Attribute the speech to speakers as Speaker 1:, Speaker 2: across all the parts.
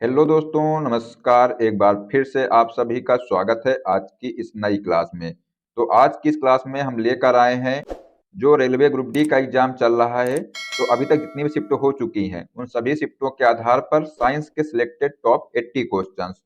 Speaker 1: Hello दोस्तों, नमस्कार। एक बार फिर से आप सभी का स्वागत है आज की इस नई क्लास में। तो आज की इस क्लास में हम लेकर आए हैं जो रेलवे ग्रुप डी का एग्जाम चल रहा है। तो अभी तक जितनी भी शिफ्ट हो चुकी हैं उन सभी शिफ्टों के आधार पर साइंस के सिलेक्टेड टॉप 80 क्वेश्चंस।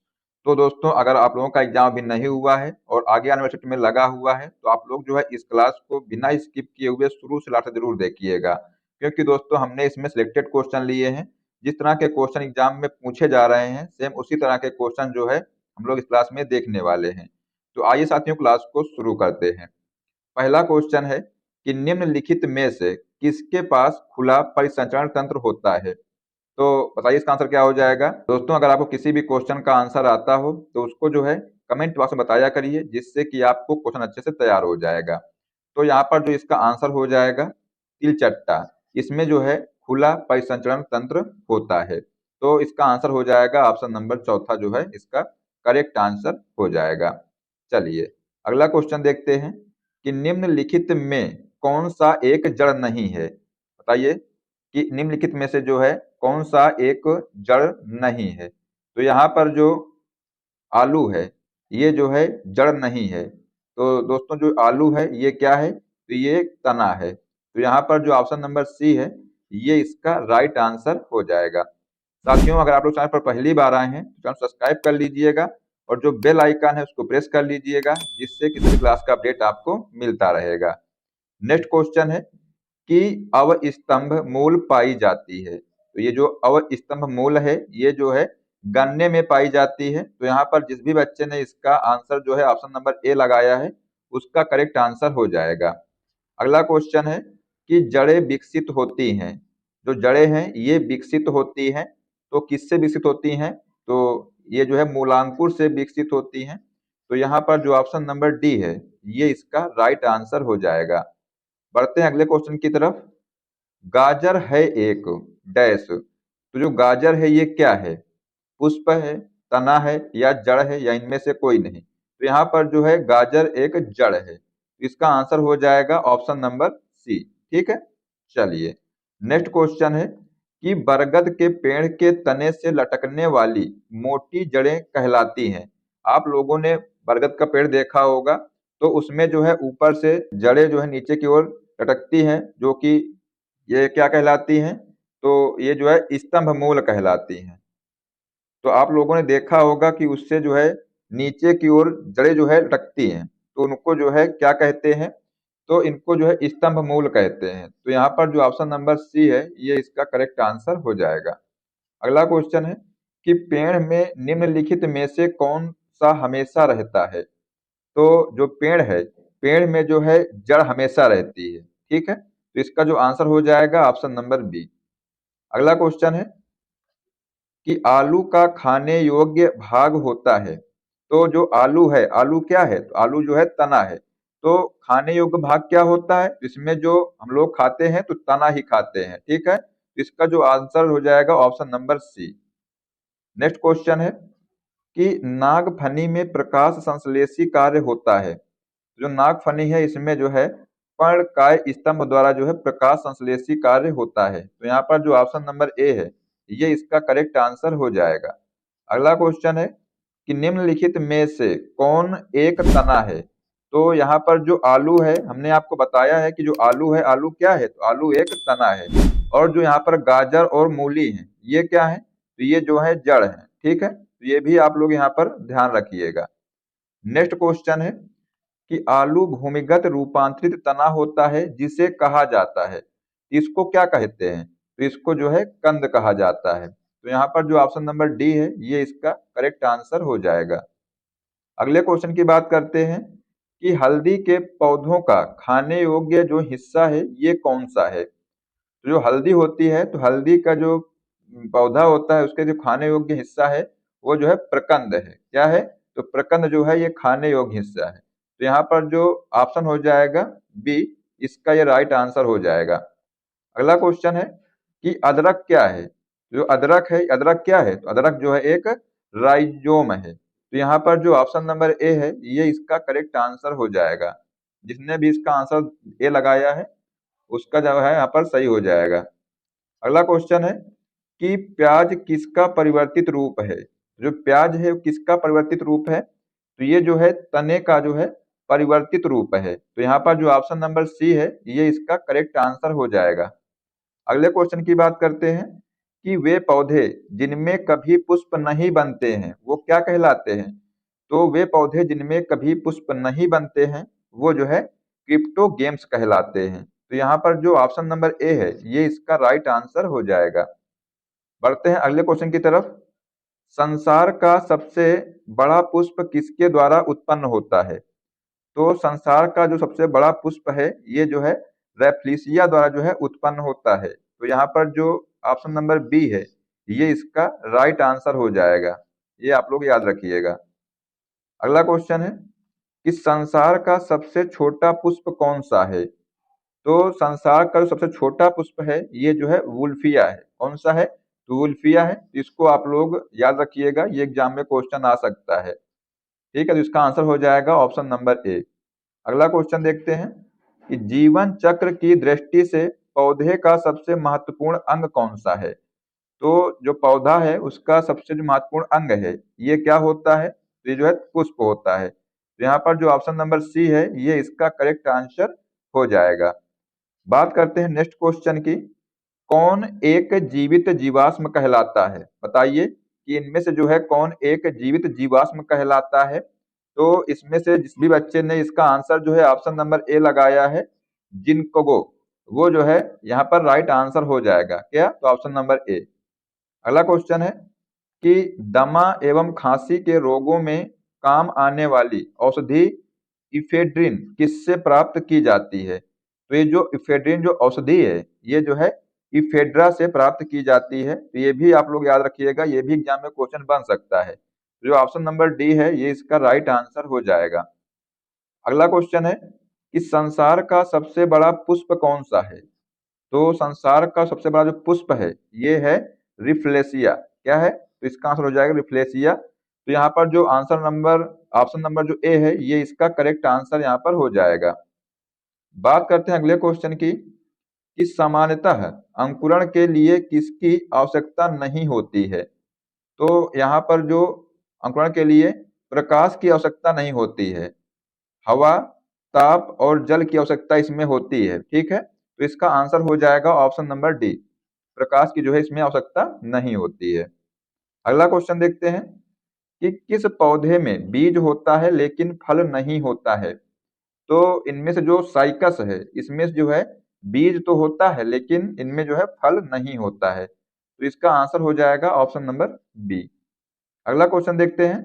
Speaker 1: तो दोस्तों, अगर आप लोगों का एग्जाम अभी नहीं हुआ है और आगे आने वाले शिफ्ट में लगा हुआ है तो आप लोग जो है इस क्लास को बिना स्किप किए हुए शुरू से लास्ट तक जरूर देखिएगा, क्योंकि दोस्तों हमने इसमें सिलेक्टेड क्वेश्चन लिए हैं। जिस तरह के क्वेश्चन एग्जाम में पूछे जा रहे हैं सेम उसी तरह के क्वेश्चन जो है हम लोग इस क्लास में देखने वाले हैं। तो आइए साथियों, क्लास को शुरू करते हैं। पहला क्वेश्चन है कि निम्नलिखित में से किसके पास खुला परिसंचरण तंत्र होता है। तो बताइए इसका आंसर क्या हो जाएगा। दोस्तों, अगर आपको किसी भी क्वेश्चन का आंसर आता हो तो उसको जो है कमेंट बॉक्स में बताया करिए, जिससे कि आपको क्वेश्चन अच्छे से तैयार हो जाएगा। तो यहाँ पर जो इसका आंसर हो जाएगा तिलचट्टा। इसमें जो है खुला परिसंचरण तंत्र होता है। तो इसका आंसर हो जाएगा ऑप्शन नंबर चौथा जो है इसका करेक्ट आंसर हो जाएगा। चलिए अगला क्वेश्चन देखते हैं कि निम्नलिखित में कौन सा एक जड़ नहीं है। बताइए कि निम्नलिखित में से जो है कौन सा एक जड़ नहीं है। तो यहाँ पर जो आलू है ये जो है जड़ नहीं है। तो दोस्तों, जो आलू है ये क्या है, तो ये एक तना है। तो यहाँ पर जो ऑप्शन नंबर सी है ये इसका राइट आंसर हो जाएगा। साथियों, अगर आप लोग चैनल पर पहली बार आए हैं तो चैनल सब्सक्राइब कर लीजिएगा और जो बेल आइकन है उसको प्रेस कर लीजिएगा, जिससे किसी भी क्लास का अपडेट आपको मिलता रहेगा। नेक्स्ट क्वेश्चन है कि अवस्तंभ मूल पाई जाती है। तो ये जो अवस्तंभ मूल है ये जो है गन्ने में पाई जाती है। तो यहाँ पर जिस भी बच्चे ने इसका आंसर जो है ऑप्शन नंबर ए लगाया है उसका करेक्ट आंसर हो जाएगा। अगला क्वेश्चन है कि जड़ें विकसित होती हैं। जो जड़ें हैं ये विकसित होती हैं, तो किससे विकसित होती हैं, तो ये जो है मूलांकुर से विकसित होती हैं। तो यहाँ पर जो ऑप्शन नंबर डी है ये इसका राइट आंसर हो जाएगा। बढ़ते हैं अगले क्वेश्चन की तरफ। गाजर है एक डैश। तो जो गाजर है ये क्या है, पुष्प है, तना है या जड़ है या इनमें से कोई नहीं। तो यहाँ पर जो है गाजर एक जड़ है, तो इसका आंसर हो जाएगा ऑप्शन नंबर सी। ठीक है। चलिए नेक्स्ट क्वेश्चन है कि बरगद के पेड़ के तने से लटकने वाली मोटी जड़ें कहलाती हैं। आप लोगों ने बरगद का पेड़ देखा होगा, तो उसमें जो है ऊपर से जड़ें जो है नीचे की ओर लटकती हैं, जो कि ये क्या कहलाती हैं, तो ये जो है स्तंभ मूल कहलाती हैं। तो आप लोगों ने देखा होगा कि उससे जो है नीचे की ओर जड़ें जो है लटकती हैं, तो उनको जो है क्या कहते हैं, तो इनको जो है स्तंभ मूल कहते हैं। तो यहाँ पर जो ऑप्शन नंबर सी है ये इसका करेक्ट आंसर हो जाएगा। अगला क्वेश्चन है कि पेड़ में निम्नलिखित में से कौन सा हमेशा रहता है। तो जो पेड़ है, पेड़ में जो है जड़ हमेशा रहती है। ठीक है, तो इसका जो आंसर हो जाएगा ऑप्शन नंबर बी। अगला क्वेश्चन है कि आलू का खाने योग्य भाग होता है। तो जो आलू है, आलू क्या है, तो आलू जो है तना है। तो खाने योग्य भाग क्या होता है, इसमें जो हम लोग खाते हैं तो तना ही खाते हैं। ठीक है, तो इसका जो आंसर हो जाएगा option number C. Next question है कि नागफनी में प्रकाश संश्लेषी कार्य होता है। जो नागफनी है इसमें जो है पर्णकाय स्तंभ द्वारा जो है प्रकाश संश्लेषी कार्य होता है। तो यहाँ पर जो ऑप्शन नंबर ए है ये इसका करेक्ट आंसर हो जाएगा। अगला क्वेश्चन है कि निम्नलिखित में से कौन एक तना है। तो यहाँ पर जो आलू है हमने आपको बताया है कि जो आलू है, आलू क्या है, तो आलू एक तना है। और जो यहाँ पर गाजर और मूली है ये क्या है, तो ये जो है जड़ है। ठीक है, तो ये भी आप लोग यहाँ पर ध्यान रखिएगा। नेक्स्ट क्वेश्चन है कि आलू भूमिगत रूपांतरित तना होता है जिसे कहा जाता है। इसको क्या कहते हैं, तो इसको जो है कंद कहा जाता है। तो यहाँ पर जो ऑप्शन नंबर डी है ये इसका करेक्ट आंसर हो जाएगा। अगले क्वेश्चन की बात करते हैं कि हल्दी के पौधों का खाने योग्य जो हिस्सा है ये कौन सा है। तो जो हल्दी होती है तो हल्दी का जो पौधा होता है उसके जो खाने योग्य हिस्सा है वो जो है प्रकंद है। क्या है, तो प्रकंद जो है ये खाने योग्य हिस्सा है। तो यहाँ पर जो ऑप्शन हो जाएगा बी, इसका ये राइट आंसर हो जाएगा। अगला क्वेश्चन है कि अदरक क्या है। जो अदरक है, अदरक क्या है, तो अदरक जो है एक राइजोम है। तो यहाँ पर जो ऑप्शन नंबर ए है ये इसका करेक्ट आंसर हो जाएगा। जिसने भी इसका आंसर ए लगाया है उसका जो है यहाँ पर सही हो जाएगा। अगला क्वेश्चन है कि प्याज किसका परिवर्तित रूप है। जो प्याज है वो किसका परिवर्तित रूप है, तो ये जो है तने का जो है परिवर्तित रूप है। तो यहाँ पर जो ऑप्शन नंबर सी है ये इसका करेक्ट आंसर हो जाएगा। अगले क्वेश्चन की बात करते हैं कि वे पौधे जिनमें कभी पुष्प नहीं बनते हैं वो क्या कहलाते हैं। तो वे पौधे जिनमें कभी पुष्प नहीं बनते हैं वो जो है क्रिप्टोगेम्स कहलाते हैं। तो यहाँ पर जो ऑप्शन नंबर ए है ये इसका राइट आंसर हो जाएगा। बढ़ते हैं अगले क्वेश्चन की तरफ। संसार का सबसे बड़ा पुष्प किसके द्वारा उत्पन्न होता है। तो संसार का जो सबसे बड़ा पुष्प है ये जो है रैफ्लिशिया द्वारा जो है उत्पन्न होता है। तो यहाँ पर जो ऑप्शन नंबर बी है ये इसका राइट आंसर हो जाएगा। ये आप लोग याद रखिएगा। अगला क्वेश्चन है कि संसार का सबसे छोटा पुष्प कौन सा है। तो संसार का जो सबसे छोटा पुष्प है ये जो है वुल्फिया है। कौन सा है, तो वुल्फिया है। इसको आप लोग याद रखिएगा, ये एग्जाम में क्वेश्चन आ सकता है। ठीक है, तो इसका आंसर हो जाएगा ऑप्शन नंबर ए। अगला क्वेश्चन देखते हैं कि जीवन चक्र की दृष्टि से पौधे का सबसे महत्वपूर्ण अंग कौन सा है। तो जो पौधा है उसका सबसे जो महत्वपूर्ण अंग है ये क्या होता है, तो ये जो है पुष्प होता है। तो यहाँ पर जो ऑप्शन नंबर सी है ये इसका करेक्ट आंसर हो जाएगा। बात करते हैं नेक्स्ट क्वेश्चन की। कौन एक जीवित जीवाश्म कहलाता है। बताइए कि इनमें से जो है कौन एक जीवित जीवाश्म कहलाता है। तो इसमें से जिस भी बच्चे ने इसका आंसर जो है ऑप्शन नंबर ए लगाया है जिनकोगो, वो जो है यहाँ पर राइट आंसर हो जाएगा। क्या, तो ऑप्शन नंबर ए। अगला क्वेश्चन है कि दमा एवं खांसी के रोगों में काम आने वाली औषधि इफेड्रिन किससे प्राप्त की जाती है। तो ये जो इफेड्रिन जो औषधि है ये जो है इफेड्रा से प्राप्त की जाती है। तो ये भी आप लोग याद रखिएगा, ये भी एग्जाम में क्वेश्चन बन सकता है। तो जो ऑप्शन नंबर डी है ये इसका राइट आंसर हो जाएगा। अगला क्वेश्चन है कि संसार का सबसे बड़ा पुष्प कौन सा है। तो संसार का सबसे बड़ा जो पुष्प है ये है रिफ्लेशिया। क्या है, तो इसका आंसर हो जाएगा रिफ्लेशिया। तो यहाँ पर जो आंसर नंबर ऑप्शन नंबर जो ए है ये इसका करेक्ट आंसर यहाँ पर हो जाएगा। बात करते हैं अगले क्वेश्चन की कि सामान्यतः अंकुरण के लिए किसकी आवश्यकता नहीं होती है। तो यहाँ पर जो अंकुरण के लिए प्रकाश की आवश्यकता नहीं होती है, हवा, ताप और जल की आवश्यकता इसमें होती है। ठीक है, तो इसका आंसर हो जाएगा ऑप्शन नंबर डी, प्रकाश की जो है इसमें आवश्यकता नहीं होती है। अगला क्वेश्चन देखते हैं कि किस पौधे में बीज होता है लेकिन फल नहीं होता है। तो इनमें से जो साइकस है इसमें जो है बीज तो होता है लेकिन इनमें जो है फल नहीं होता है। तो इसका आंसर हो जाएगा ऑप्शन नंबर बी। अगला क्वेश्चन देखते हैं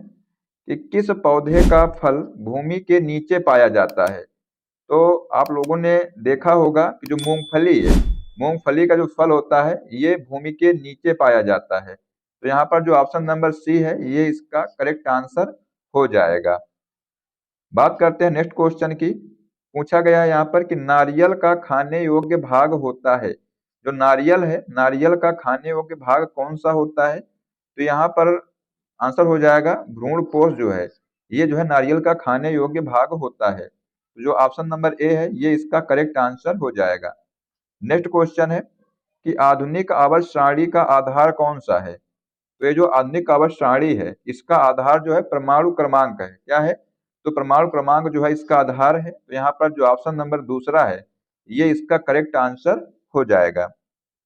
Speaker 1: कि किस पौधे का फल भूमि के नीचे पाया जाता है। तो आप लोगों ने देखा होगा कि जो मूंगफली है, मूंगफली का जो फल होता है ये भूमि के नीचे पाया जाता है। तो यहाँ पर जो ऑप्शन नंबर सी है ये इसका करेक्ट आंसर हो जाएगा। बात करते हैं नेक्स्ट क्वेश्चन की। पूछा गया है यहाँ पर कि नारियल का खाने योग्य भाग होता है। जो नारियल है, नारियल का खाने योग्य भाग कौन सा होता है। तो यहाँ पर आंसर हो जाएगा भ्रूण पोष जो है ये जो है नारियल का खाने योग्य भाग होता है। तो जो ऑप्शन नंबर ए है ये इसका करेक्ट आंसर हो जाएगा। नेक्स्ट क्वेश्चन है कि आधुनिक आवर्त सारणी का आधार कौन सा है। तो ये जो आधुनिक आवर्त सारणी है इसका आधार जो है परमाणु क्रमांक है। क्या है, तो परमाणु क्रमांक जो है इसका आधार है। तो यहाँ पर जो ऑप्शन नंबर दूसरा है ये इसका करेक्ट आंसर हो जाएगा।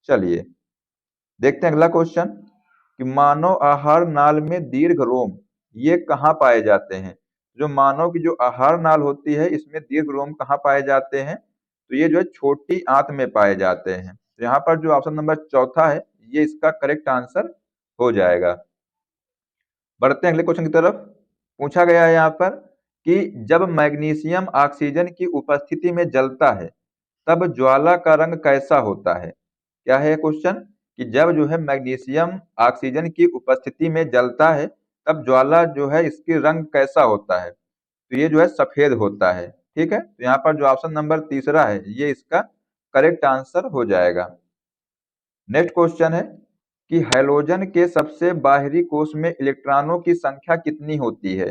Speaker 1: चलिए देखते हैं अगला क्वेश्चन कि मानव आहार नाल में दीर्घ रोम ये कहाँ पाए जाते हैं। जो मानव की जो आहार नाल होती है इसमें दीर्घ रोम कहाँ पाए जाते हैं, तो ये जो है छोटी आंत में पाए जाते हैं। तो यहाँ पर जो ऑप्शन नंबर चौथा है ये इसका करेक्ट आंसर हो जाएगा। बढ़ते हैं अगले क्वेश्चन की तरफ। पूछा गया है यहाँ पर कि जब मैग्नीशियम ऑक्सीजन की उपस्थिति में जलता है तब ज्वाला का रंग कैसा होता है। क्या है क्वेश्चन कि जब जो है मैग्नीशियम ऑक्सीजन की उपस्थिति में जलता है तब ज्वाला जो है इसकी रंग कैसा होता है। तो ये जो है सफेद होता है। ठीक है, तो यहाँ पर जो ऑप्शन नंबर तीसरा है ये इसका करेक्ट आंसर हो जाएगा। नेक्स्ट क्वेश्चन है कि हैलोजन के सबसे बाहरी कोश में इलेक्ट्रॉनों की संख्या कितनी होती है।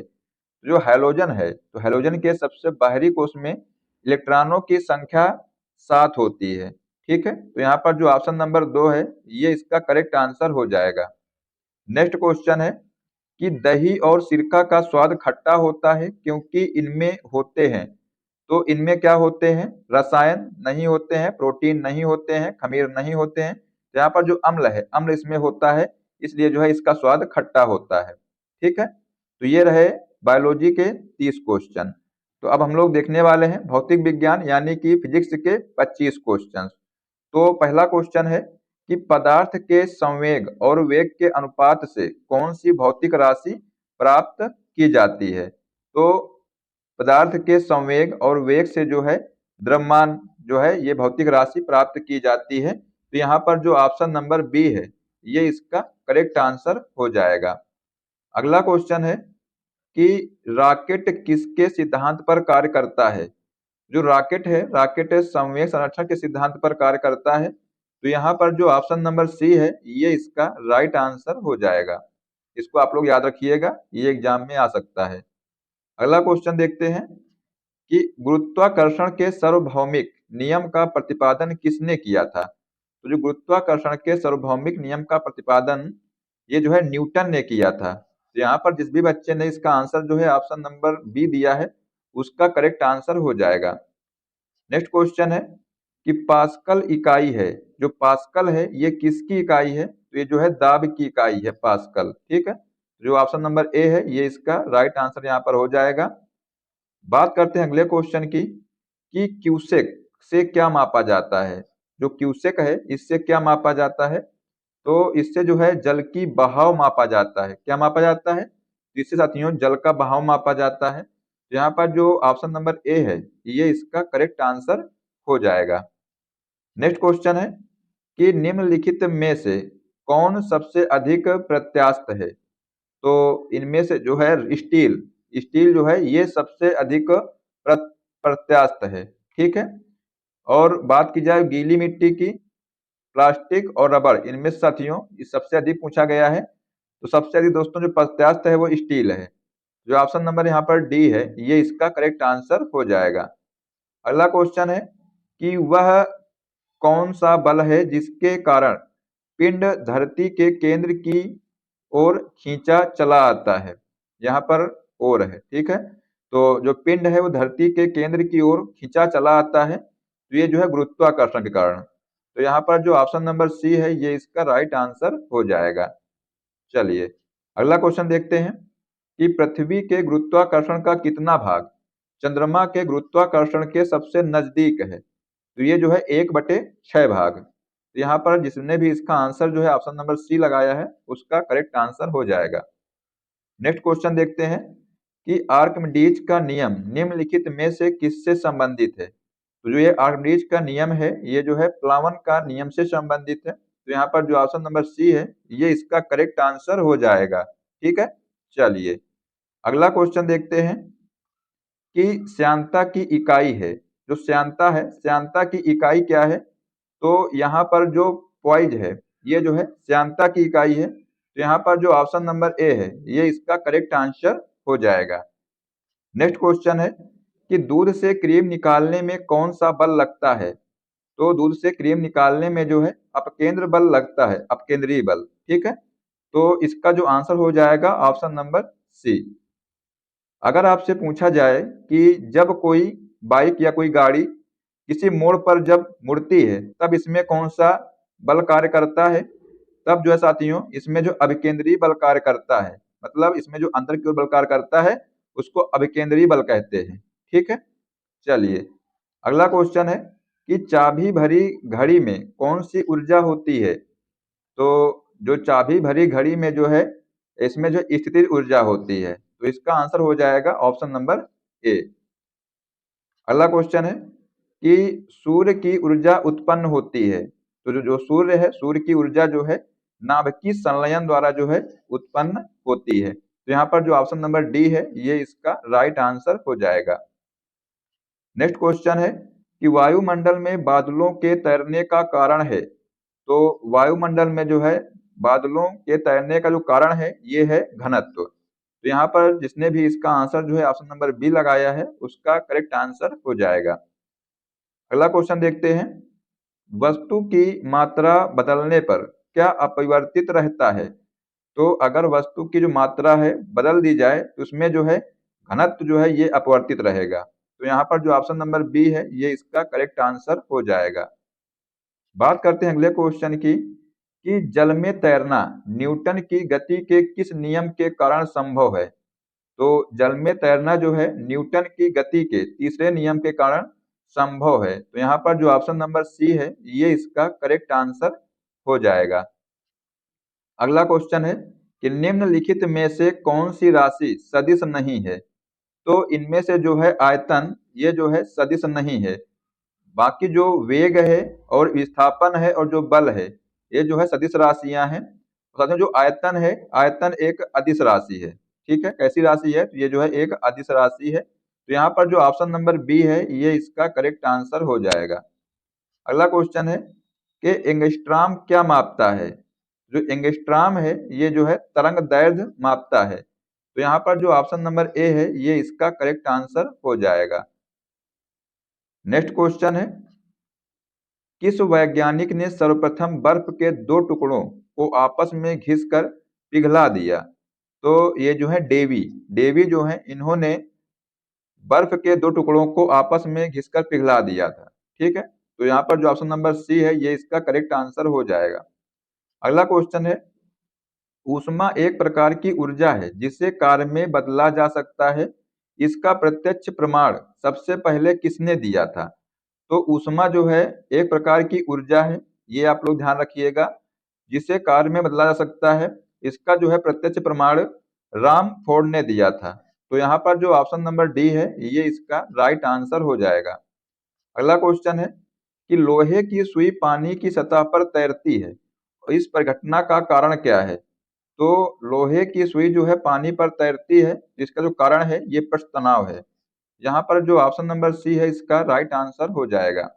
Speaker 1: जो हैलोजन है तो हैलोजन के सबसे बाहरी कोश में इलेक्ट्रॉनों की संख्या 7 होती है। ठीक है, तो यहाँ पर जो ऑप्शन नंबर 2 है ये इसका करेक्ट आंसर हो जाएगा। नेक्स्ट क्वेश्चन है कि दही और सिरका का स्वाद खट्टा होता है क्योंकि इनमें होते हैं, तो इनमें क्या होते हैं? रसायन नहीं होते हैं, प्रोटीन नहीं होते हैं, खमीर नहीं होते हैं। तो यहाँ पर जो अम्ल है, अम्ल इसमें होता है, इसलिए जो है इसका स्वाद खट्टा होता है। ठीक है, तो ये रहे बायोलॉजी के 30 क्वेश्चन। तो अब हम लोग देखने वाले हैं भौतिक विज्ञान यानी कि फिजिक्स के 25 क्वेश्चन। तो पहला क्वेश्चन है कि पदार्थ के संवेग और वेग के अनुपात से कौन सी भौतिक राशि प्राप्त की जाती है? तो पदार्थ के संवेग और वेग से जो है द्रव्यमान जो है ये भौतिक राशि प्राप्त की जाती है। तो यहाँ पर जो ऑप्शन नंबर बी है ये इसका करेक्ट आंसर हो जाएगा। अगला क्वेश्चन है कि रॉकेट किसके सिद्धांत पर कार्य करता है? जो रॉकेट है, रॉकेट संवेग संरक्षण के सिद्धांत पर कार्य करता है। तो यहाँ पर जो ऑप्शन नंबर सी है ये इसका राइट आंसर हो जाएगा। इसको आप लोग याद रखिएगा, ये एग्जाम में आ सकता है। अगला क्वेश्चन देखते हैं कि गुरुत्वाकर्षण के सार्वभौमिक नियम का प्रतिपादन किसने किया था? तो जो गुरुत्वाकर्षण के सार्वभौमिक नियम का प्रतिपादन ये जो है न्यूटन ने किया था। तो यहाँ पर जिस भी बच्चे ने इसका आंसर जो है ऑप्शन नंबर बी दिया है उसका करेक्ट आंसर हो जाएगा। नेक्स्ट क्वेश्चन है कि पास्कल इकाई है, जो पास्कल है ये किसकी इकाई है? तो ये जो है दाब की इकाई है पास्कल। ठीक है, जो ऑप्शन नंबर ए है ये इसका राइट आंसर यहाँ पर हो जाएगा। बात करते हैं अगले क्वेश्चन की कि क्यूसेक से क्या मापा जाता है? जो क्यूसेक है इससे क्या मापा जाता है? तो इससे जो है जल की बहाव मापा जाता है। क्या मापा जाता है? तो इससे साथियों जल का बहाव मापा जाता है। तो यहाँ पर जो ऑप्शन नंबर ए है ये इसका करेक्ट आंसर हो जाएगा। नेक्स्ट क्वेश्चन है कि निम्नलिखित में से कौन सबसे अधिक प्रत्यास्थ है? तो इनमें से जो है स्टील, स्टील जो है ये सबसे अधिक प्रत्यास्थ है। ठीक है, और बात की जाए गीली मिट्टी की, प्लास्टिक और रबर, इनमें से साथियों ये सबसे अधिक पूछा गया है। तो सबसे अधिक दोस्तों जो प्रत्यास्थ है वो स्टील है। जो ऑप्शन नंबर यहाँ पर डी है ये इसका करेक्ट आंसर हो जाएगा। अगला क्वेश्चन है कि वह कौन सा बल है जिसके कारण पिंड धरती के केंद्र की ओर खींचा चला आता है? यहाँ पर ओर है। ठीक है, तो जो पिंड है वो धरती के केंद्र की ओर खींचा चला आता है, तो ये जो है गुरुत्वाकर्षण के कारण। तो यहाँ पर जो ऑप्शन नंबर सी है ये इसका राइट आंसर हो जाएगा। चलिए अगला क्वेश्चन देखते हैं कि पृथ्वी के गुरुत्वाकर्षण का कितना भाग चंद्रमा के गुरुत्वाकर्षण के सबसे नजदीक है? तो ये जो है 1/6 भाग। तो यहाँ पर जिसने भी इसका आंसर जो है ऑप्शन नंबर सी लगाया है उसका करेक्ट आंसर हो जाएगा। नेक्स्ट क्वेश्चन देखते हैं कि आर्किमिडीज का नियम निम्नलिखित में से किससे संबंधित है? तो जो ये आर्किमिडीज का नियम है ये जो है प्लावन का नियम से संबंधित है। तो यहाँ पर जो ऑप्शन नंबर सी है ये इसका करेक्ट आंसर हो जाएगा। ठीक है, चलिए अगला क्वेश्चन देखते हैं कि श्यानता की इकाई है। जो श्यानता है, श्यानता की इकाई क्या है? तो यहाँ पर जो पॉइज है ये जो है श्यानता की इकाई है। तो यहाँ पर जो ऑप्शन नंबर ए है ये इसका करेक्ट आंसर हो जाएगा। नेक्स्ट क्वेश्चन है कि दूध से क्रीम निकालने में कौन सा बल लगता है? तो दूध से क्रीम निकालने में जो है अपकेंद्र बल लगता है, अपकेंद्रीय बल। ठीक है, तो इसका जो आंसर हो जाएगा ऑप्शन नंबर सी। अगर आपसे पूछा जाए कि जब कोई बाइक या कोई गाड़ी किसी मोड़ पर जब मुड़ती है तब इसमें कौन सा बल कार्य करता है? तब जो है साथियों इसमें जो अभिकेंद्रीय बल कार्य करता है, मतलब इसमें जो अंदर की ओर बल कार्य करता है उसको अभिकेंद्रीय बल कहते हैं। ठीक है, चलिए अगला क्वेश्चन है कि चाबी भरी घड़ी में कौन सी ऊर्जा होती है? तो जो चाबी भरी घड़ी में जो है इसमें जो स्थितिज ऊर्जा होती है, तो इसका आंसर हो जाएगा ऑप्शन नंबर ए। अगला क्वेश्चन है कि सूर्य की ऊर्जा उत्पन्न होती है। तो जो सूर्य है, सूर्य की ऊर्जा जो है नाभिकीय संलयन द्वारा जो है उत्पन्न होती है। तो यहाँ पर जो ऑप्शन नंबर डी है ये इसका राइट आंसर हो जाएगा। नेक्स्ट क्वेश्चन है कि वायुमंडल में बादलों के तैरने का कारण है। तो वायुमंडल में जो है बादलों के तैरने का जो कारण है ये है घनत्व। तो यहाँ पर जिसने भी इसका आंसर जो है ऑप्शन नंबर बी लगाया है उसका करेक्ट आंसर हो जाएगा। अगला क्वेश्चन देखते हैं वस्तु की मात्रा बदलने पर क्या अपरिवर्तित रहता है? तो अगर वस्तु की जो मात्रा है बदल दी जाए तो उसमें जो है घनत्व जो है ये अपरिवर्तित रहेगा। तो यहाँ पर जो ऑप्शन नंबर बी है ये इसका करेक्ट आंसर हो जाएगा। बात करते हैं अगले क्वेश्चन की कि जल में तैरना न्यूटन की गति के किस नियम के कारण संभव है? तो जल में तैरना जो है न्यूटन की गति के तीसरे नियम के कारण संभव है। तो यहाँ पर जो ऑप्शन नंबर सी है ये इसका करेक्ट आंसर हो जाएगा। अगला क्वेश्चन है कि निम्नलिखित में से कौन सी राशि सदिश नहीं है? तो इनमें से जो है आयतन ये जो है सदिश नहीं है। बाकी जो वेग है और विस्थापन है और जो बल है ये जो है सदिश राशियां हैं। साथ में जो आयतन है आयतन एक अदिश राशि है। ठीक है, कैसी राशि है? तो ये जो है एक अदिश राशि है। तो यहाँ पर जो ऑप्शन नंबर बी है ये इसका करेक्ट आंसर हो जाएगा। अगला क्वेश्चन है कि एंगस्ट्रॉम क्या मापता है? जो एंगस्ट्रॉम है ये जो है तरंग दैर्ध्य मापता है। तो यहाँ पर जो ऑप्शन नंबर ए है ये इसका करेक्ट आंसर हो जाएगा। नेक्स्ट क्वेश्चन है किस वैज्ञानिक ने सर्वप्रथम बर्फ के दो टुकड़ों को आपस में घिसकर पिघला दिया? तो ये जो है डेवी जो है इन्होंने बर्फ के दो टुकड़ों को आपस में घिसकर पिघला दिया था। ठीक है, तो यहाँ पर जो ऑप्शन नंबर सी है ये इसका करेक्ट आंसर हो जाएगा। अगला क्वेश्चन है ऊष्मा एक प्रकार की ऊर्जा है जिसे कार्य में बदला जा सकता है। इसका प्रत्यक्ष प्रमाण सबसे पहले किसने दिया था? तो ऊष्मा जो है एक प्रकार की ऊर्जा है, ये आप लोग ध्यान रखिएगा, जिसे कार्य में बदला जा सकता है। इसका जो है प्रत्यक्ष प्रमाण रामफोर्ड ने दिया था। तो यहाँ पर जो ऑप्शन नंबर डी है ये इसका राइट आंसर हो जाएगा। अगला क्वेश्चन है कि लोहे की सुई पानी की सतह पर तैरती है, इस परिघटना का कारण क्या है? तो लोहे की सुई जो है पानी पर तैरती है, इसका जो कारण है ये पृष्ठ तनाव है। यहाँ पर जो ऑप्शन नंबर सी है इसका राइट आंसर हो जाएगा।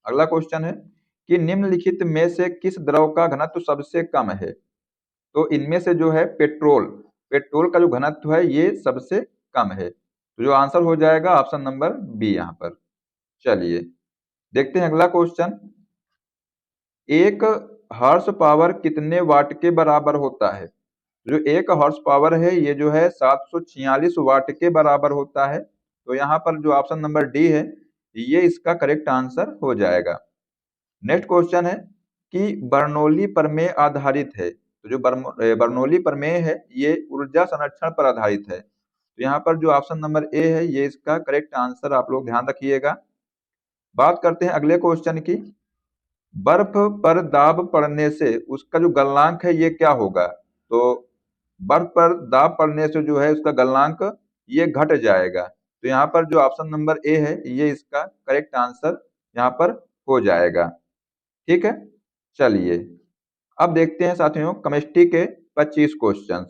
Speaker 1: अगला क्वेश्चन है कि निम्नलिखित में से किस द्रव का घनत्व सबसे कम है? तो इनमें से जो है पेट्रोल का जो घनत्व है ये सबसे कम है। तो जो आंसर हो जाएगा ऑप्शन नंबर बी यहाँ पर। चलिए देखते हैं अगला क्वेश्चन। एक हॉर्स पावर कितने वाट के बराबर होता है? जो एक हॉर्स पावर है ये जो है 746 वाट के बराबर होता है। तो यहाँ पर जो ऑप्शन नंबर डी है ये इसका करेक्ट आंसर हो जाएगा। नेक्स्ट क्वेश्चन है कि बर्नौली प्रमेय आधारित है। तो जो बर्नौली प्रमेय है ये ऊर्जा संरक्षण पर आधारित है। तो यहाँ पर जो ऑप्शन नंबर ए है ये इसका करेक्ट आंसर आप लोग ध्यान रखिएगा। बात करते हैं अगले क्वेश्चन की। बर्फ पर दाब पड़ने से उसका जो गलनांक है ये क्या होगा? तो बर्फ पर दाब पड़ने से जो है उसका गलनांक ये घट जाएगा। तो यहाँ पर जो ऑप्शन नंबर ए है ये इसका करेक्ट आंसर यहाँ पर हो जाएगा। ठीक है, चलिए अब देखते हैं साथियों केमिस्ट्री के 25 क्वेश्चन।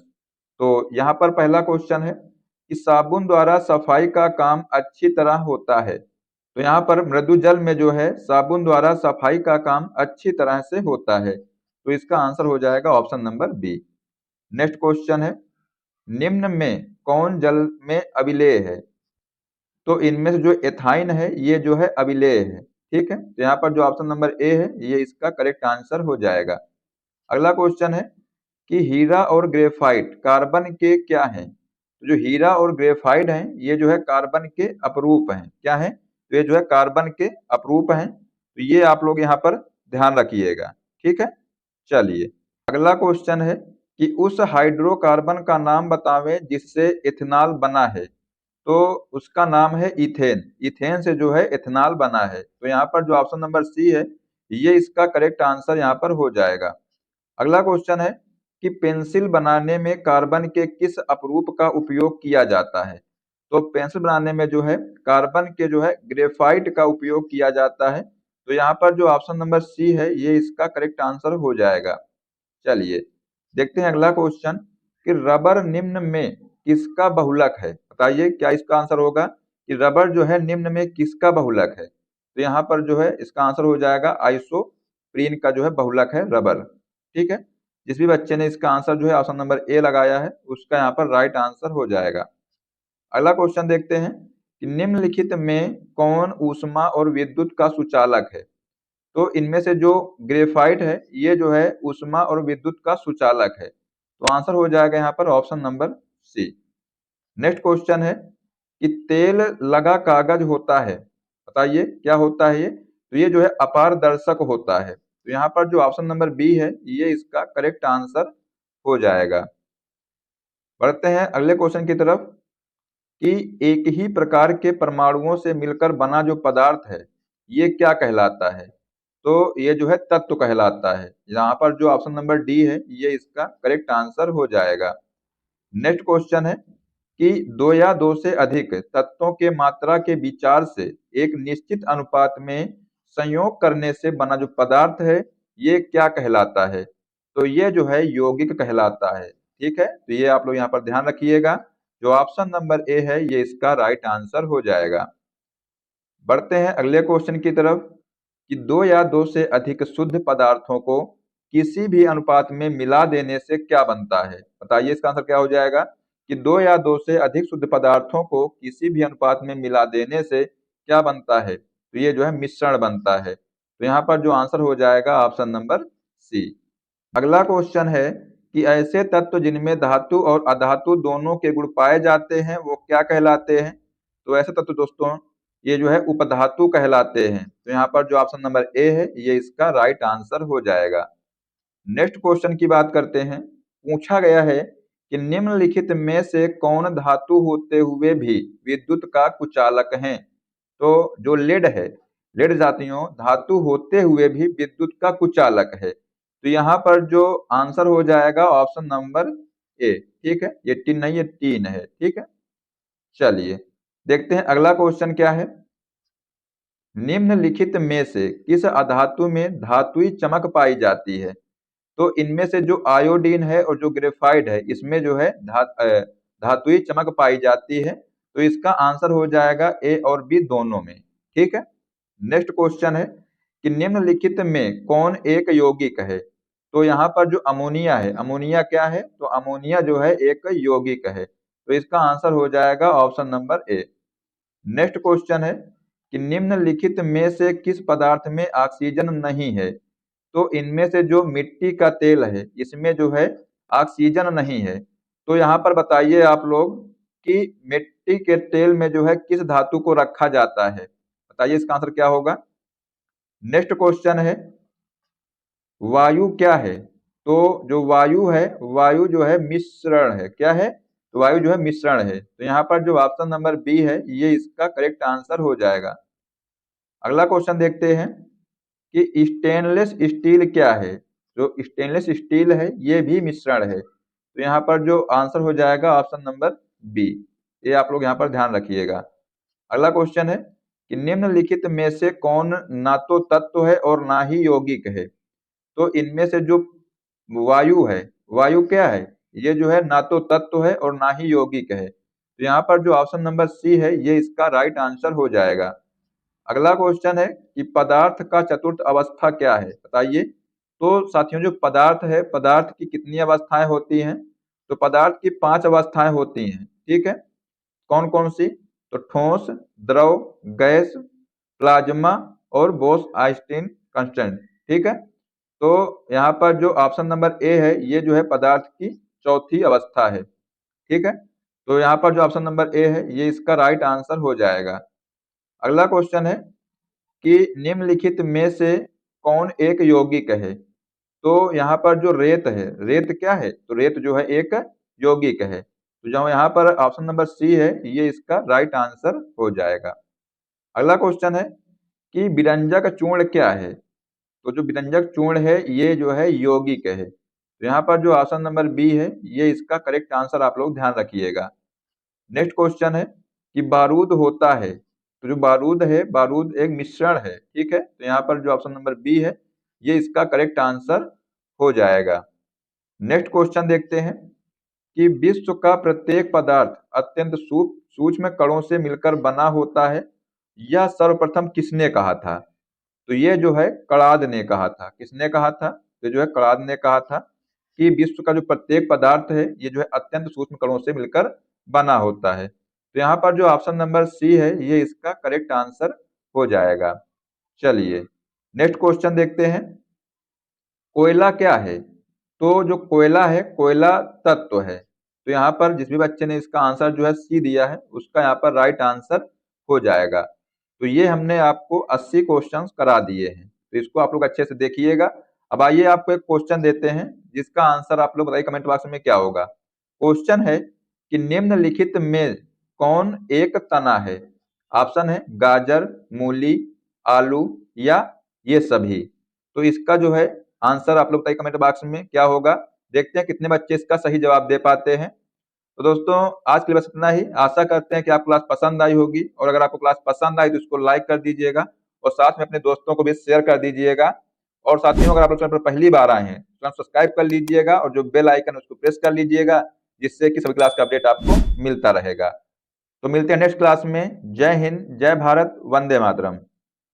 Speaker 1: तो यहाँ पर पहला क्वेश्चन है कि साबुन द्वारा सफाई का काम अच्छी तरह होता है। तो यहाँ पर मृदु जल में जो है साबुन द्वारा सफाई का काम अच्छी तरह से होता है। तो इसका आंसर हो जाएगा option number B. Next question है निम्न में कौन जल में अविलेय है? तो इनमें से जो एथाइन है ये जो है अविलेय है। ठीक है, तो यहाँ पर जो ऑप्शन नंबर ए है ये इसका करेक्ट आंसर हो जाएगा। अगला क्वेश्चन है कि हीरा और ग्रेफाइट कार्बन के क्या हैं? तो जो हीरा और ग्रेफाइट हैं ये जो है कार्बन के अपरूप हैं। क्या है? तो ये जो है कार्बन के अपरूप हैं। तो ये आप लोग यहाँ पर ध्यान रखिएगा। ठीक है, चलिए अगला क्वेश्चन है कि उस हाइड्रोकार्बन का नाम बतावें जिससे इथेनॉल बना है। तो उसका नाम है इथेन। इथेन से जो है इथेनॉल बना है। तो यहाँ पर जो ऑप्शन नंबर सी है ये इसका करेक्ट आंसर यहाँ पर हो जाएगा। अगला क्वेश्चन है कि पेंसिल बनाने में कार्बन के किस अपरूप का उपयोग किया जाता है? तो पेंसिल बनाने में जो है कार्बन के जो है ग्रेफाइट का उपयोग किया जाता है। तो यहाँ पर जो ऑप्शन नंबर सी है ये इसका करेक्ट आंसर हो जाएगा। चलिए देखते हैं अगला क्वेश्चन कि रबर निम्न में किसका बहुलक है? बताइए क्या इसका आंसर होगा कि रबर जो है निम्न में किसका बहुलक है? तो यहाँ पर जो है इसका आंसर हो जाएगा आइसोप्रीन का जो है बहुलक है रबर। ठीक है, जिस भी बच्चे ने इसका आंसर जो है ऑप्शन नंबर ए लगाया है उसका यहाँ पर राइट आंसर हो जाएगा। अगला क्वेश्चन देखते हैं कि निम्नलिखित में कौन ऊष्मा और विद्युत का सुचालक है? तो इनमें से जो ग्रेफाइट है ये जो है ऊष्मा और विद्युत का सुचालक है। तो आंसर हो जाएगा यहाँ पर option number C. Next question है कि तेल लगा कागज होता है, बताइए क्या होता है ये? तो ये जो है अपारदर्शक होता है। तो यहाँ पर जो ऑप्शन नंबर बी है ये इसका करेक्ट आंसर हो जाएगा। बढ़ते हैं अगले क्वेश्चन की तरफ कि एक ही प्रकार के परमाणुओं से मिलकर बना जो पदार्थ है ये क्या कहलाता है? तो ये जो है तत्व कहलाता है। यहाँ पर जो ऑप्शन नंबर डी है ये इसका करेक्ट आंसर हो जाएगा। नेक्स्ट क्वेश्चन है कि दो या दो से अधिक तत्वों के मात्रा के विचार से एक निश्चित अनुपात में संयोग करने से बना जो पदार्थ है ये क्या कहलाता है? तो ये जो है यौगिक कहलाता है। ठीक है, तो ये आप लोग यहाँ पर ध्यान रखिएगा। जो ऑप्शन नंबर ए है ये इसका राइट आंसर हो जाएगा। बढ़ते हैं अगले क्वेश्चन की तरफ कि दो या दो से अधिक शुद्ध पदार्थों को किसी भी अनुपात में मिला देने से क्या बनता है? बताइए इसका आंसर क्या हो जाएगा कि दो या दो से अधिक शुद्ध पदार्थों को किसी भी अनुपात में मिला देने से क्या बनता है? तो ये जो है मिश्रण बनता है। तो यहाँ पर जो आंसर हो जाएगा ऑप्शन नंबर सी। अगला क्वेश्चन है कि ऐसे तत्व जिनमें धातु और अधातु दोनों के गुण पाए जाते हैं वो क्या कहलाते हैं? तो ऐसे तत्व दोस्तों ये जो है उपधातु कहलाते हैं। तो यहाँ पर जो ऑप्शन नंबर ए है ये इसका राइट आंसर हो जाएगा। नेक्स्ट क्वेश्चन की बात करते हैं। पूछा गया है कि निम्नलिखित में से कौन धातु होते हुए भी विद्युत का कुचालक है? तो जो लेड है, लेड जातियों धातु होते हुए भी विद्युत का कुचालक है। तो यहाँ पर जो आंसर हो जाएगा ऑप्शन नंबर ए। ठीक है, ये तीन नहीं, ये तीन है। ठीक है, चलिए देखते हैं अगला क्वेश्चन क्या है। निम्नलिखित में से किस अधातु में धातुई चमक पाई जाती है? तो इनमें से जो आयोडीन है और जो ग्रेफाइट है इसमें जो है धातुई चमक पाई जाती है। तो इसका आंसर हो जाएगा ए और बी दोनों में। ठीक है, नेक्स्ट क्वेश्चन है कि निम्नलिखित में कौन एक यौगिक है? तो यहाँ पर जो अमोनिया है, अमोनिया क्या है? तो अमोनिया जो है एक यौगिक है। तो इसका आंसर हो जाएगा option number A. Next question है कि निम्नलिखित में से किस पदार्थ में ऑक्सीजन नहीं है? तो इनमें से जो मिट्टी का तेल है इसमें जो है ऑक्सीजन नहीं है। तो यहाँ पर बताइए आप लोग कि मिट्टी के तेल में जो है किस धातु को रखा जाता है? बताइए इसका आंसर क्या होगा। नेक्स्ट क्वेश्चन है वायु क्या है? तो जो वायु है, वायु जो है मिश्रण है। क्या है? तो वायु जो है मिश्रण है। तो यहाँ पर जो ऑप्शन नंबर बी है ये इसका करेक्ट आंसर हो जाएगा। अगला क्वेश्चन देखते हैं कि स्टेनलेस स्टील क्या है? जो स्टेनलेस स्टील है ये भी मिश्रण है। तो यहाँ पर जो आंसर हो जाएगा ऑप्शन नंबर बी। ये आप लोग यहाँ पर ध्यान रखिएगा। अगला क्वेश्चन है कि निम्नलिखित में से कौन ना तो तत्व है और ना ही यौगिक है? तो इनमें से जो वायु है, वायु क्या है? ये जो है ना तो तत्व है और ना ही यौगिक है। तो यहाँ पर जो ऑप्शन नंबर सी है ये इसका राइट आंसर हो जाएगा। अगला क्वेश्चन है कि पदार्थ का चतुर्थ अवस्था क्या है? बताइए। तो साथियों जो पदार्थ है, पदार्थ की कितनी अवस्थाएं होती हैं? तो पदार्थ की 5 अवस्थाएं होती हैं। ठीक है, कौन कौन सी? तो ठोस, द्रव, गैस, प्लाज्मा और बोस आइंस्टीन कांस्टेंट। ठीक है, तो यहाँ पर जो ऑप्शन नंबर ए है ये जो है पदार्थ की चौथी अवस्था है। ठीक है, तो यहाँ पर जो ऑप्शन नंबर ए है ये इसका राइट आंसर हो जाएगा। अगला क्वेश्चन है कि निम्नलिखित में से कौन एक यौगिक है? तो यहाँ पर जो रेत है, रेत क्या है? तो रेत जो है एक यौगिक है। तो जो यहाँ पर ऑप्शन नंबर सी है ये इसका राइट आंसर हो जाएगा। अगला क्वेश्चन है कि विरंजक चूर्ण क्या है? तो जो विरंजक चूर्ण है ये जो है यौगिक है। तो यहाँ पर जो ऑप्शन नंबर बी है ये इसका करेक्ट आंसर आप लोग ध्यान रखिएगा। नेक्स्ट क्वेश्चन है कि बारूद होता है। तो जो बारूद है, बारूद एक मिश्रण है। ठीक है, तो यहाँ पर जो ऑप्शन नंबर बी है ये इसका करेक्ट आंसर हो जाएगा। नेक्स्ट क्वेश्चन देखते हैं कि विश्व का प्रत्येक पदार्थ अत्यंत सूक्ष्म कणों से मिलकर बना होता है। यह सर्वप्रथम किसने कहा था? तो ये जो है कणाद ने कहा था। किसने कहा था? तो जो है कणाद ने कहा था कि विश्व का जो प्रत्येक पदार्थ है ये जो है अत्यंत सूक्ष्म कणों से मिलकर बना होता है। तो यहाँ पर जो ऑप्शन नंबर सी है ये इसका करेक्ट आंसर हो जाएगा। चलिए नेक्स्ट क्वेश्चन देखते हैं। कोयला क्या है? तो जो कोयला है, कोयला तत्व है। तो यहाँ पर जिस भी बच्चे ने इसका आंसर जो है सी दिया है, उसका यहाँ पर राइट आंसर हो जाएगा। तो ये हमने आपको 80 क्वेश्चंस करा दिए हैं, तो इसको आप लोग अच्छे से देखिएगा। अब आइए आपको एक क्वेश्चन देते हैं जिसका आंसर आप लोग बताइए कमेंट बॉक्स में क्या होगा। क्वेश्चन है कि निम्नलिखित में कौन एक तना है? ऑप्शन है गाजर, मूली, आलू या ये सभी। तो इसका जो है आंसर आप लोग बताइए कमेंट बॉक्स में क्या होगा। देखते हैं कितने बच्चे इसका सही जवाब दे पाते हैं। तो दोस्तों आज के लिए बस इतना ही। आशा करते हैं कि आपको क्लास पसंद आई होगी, और अगर आपको क्लास पसंद आई तो इसको लाइक कर दीजिएगा और साथ में अपने दोस्तों को भी शेयर कर दीजिएगा। और साथियों अगर आप लोग चैनल पर पहली बार आए हैं तो सब्सक्राइब कर लीजिएगा और जो बेल आइकन है उसको प्रेस कर लीजिएगा, जिससे कि सभी क्लास का अपडेट आपको मिलता रहेगा। तो मिलते हैं नेक्स्ट क्लास में। जय हिंद, जय भारत, वंदे मातरम।